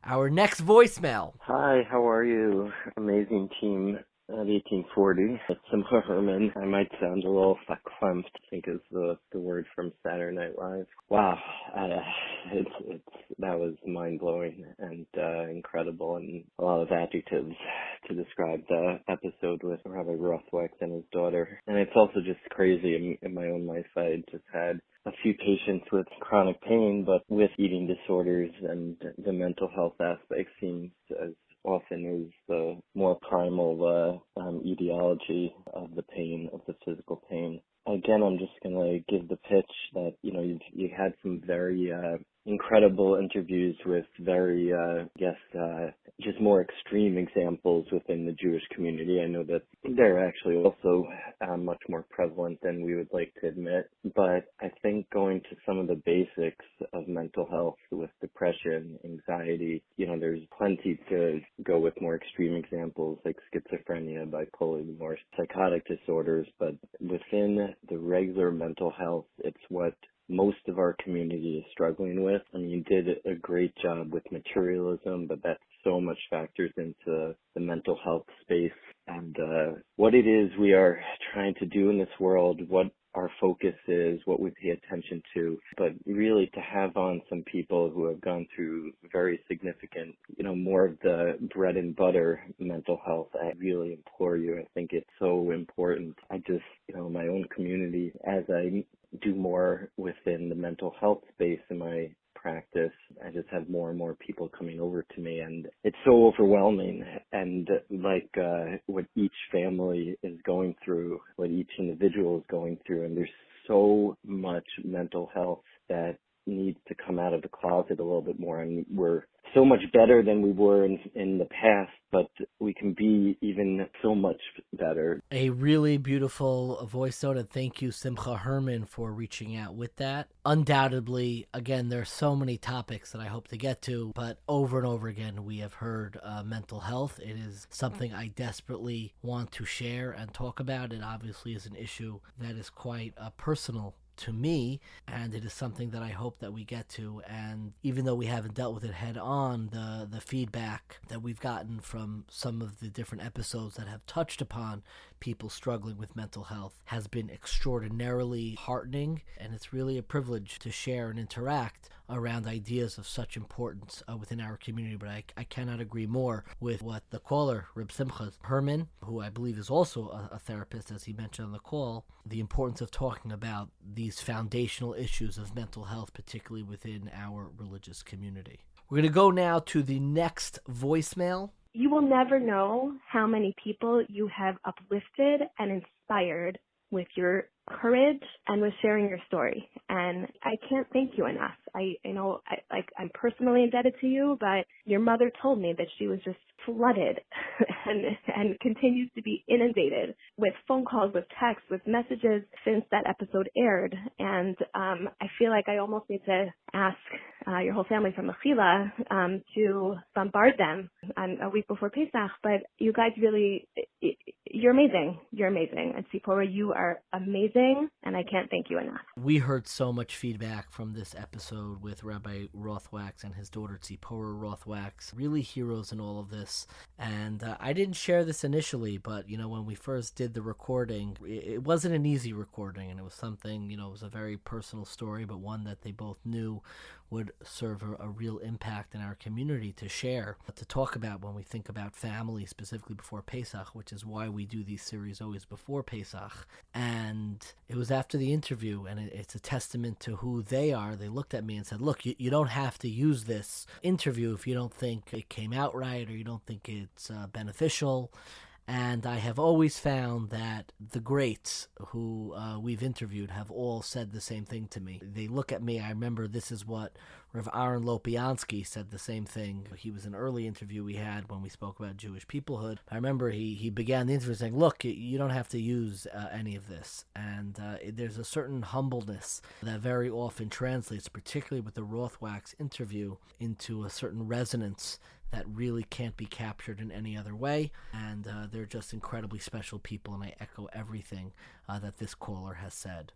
our next voicemail. Hi, how are you? Amazing team of 1840. It's Simcha Herman. I might sound a little verklempt, I think is the word from Saturday Night Live. Wow, that was mind-blowing and incredible, and a lot of adjectives to describe the episode with Rabbi Rothwachs and his daughter. And it's also just crazy in my own life. I just had a few patients with chronic pain, but with eating disorders, and the mental health aspect seems as often is the more primal etiology of the pain, of the physical pain. Again, I'm just going to give the pitch that, you had some very incredible interviews with very, just more extreme examples within the Jewish community. I know that they're actually also much more prevalent than we would like to admit. But I think going to some of the basics of mental health with depression, anxiety, there's plenty to go with more extreme examples like schizophrenia, bipolar, more psychotic disorders. But within the regular mental health, it's what most of our community is struggling with. I mean, you did a great job with materialism, but that so much factors into the mental health space and what it is we are trying to do in this world, what our focus is, what we pay attention to, but really to have on some people who have gone through very significant, more of the bread and butter mental health. I really implore you. I think it's so important. I just, my own community, as I do more within the mental health space in my practice, I just have more and more people coming over to me, and it's so overwhelming. And like what each family is going through, what each individual is going through, and there's so much mental health that needs to come out of the closet a little bit more. And we're so much better than we were in the past, but we can be even so much better. A really beautiful voice note, and thank you, Simcha Herman, for reaching out with that. Undoubtedly, again, there are so many topics that I hope to get to, but over and over again, we have heard mental health. It is something I desperately want to share and talk about. It obviously is an issue that is quite personal to me, and it is something that I hope that we get to. And even though we haven't dealt with it head on, the feedback that we've gotten from some of the different episodes that have touched upon people struggling with mental health has been extraordinarily heartening, and it's really a privilege to share and interact around ideas of such importance within our community. But I cannot agree more with what the caller, Reb Simcha Herman, who I believe is also a therapist, as he mentioned on the call, the importance of talking about these foundational issues of mental health, particularly within our religious community. We're going to go now to the next voicemail. You will never know how many people you have uplifted and inspired with your courage and with sharing your story. And I can't thank you enough. I'm personally indebted to you, but your mother told me that she was just flooded and continues to be inundated with phone calls, with texts, with messages since that episode aired. And I feel like I almost need to ask your whole family from Mechila to bombard them on a week before Pesach. But you guys really, you're amazing. You're amazing. And Tzipora, you are amazing, and I can't thank you enough. We heard so much feedback from this episode with Rabbi Rothwachs and his daughter Tzipora Rothwachs, really heroes in all of this. And I didn't share this initially, but, when we first did the recording, it wasn't an easy recording, and it was something, it was a very personal story, but one that they both knew would serve a real impact in our community to share, to talk about when we think about family, specifically before Pesach, which is why we do these series always before Pesach. And it was after the interview, and it's a testament to who they are. They looked at me and said, look, you don't have to use this interview if you don't think it came out right or you don't think it's beneficial. And I have always found that the greats who we've interviewed have all said the same thing to me. They look at me. I remember this is what Rav Aaron Lopiansky said the same thing. He was an early interview we had when we spoke about Jewish peoplehood. I remember he began the interview saying, look, you don't have to use any of this. And there's a certain humbleness that very often translates, particularly with the Rothwachs interview, into a certain resonance that really can't be captured in any other way. And they're just incredibly special people, and I echo everything that this caller has said.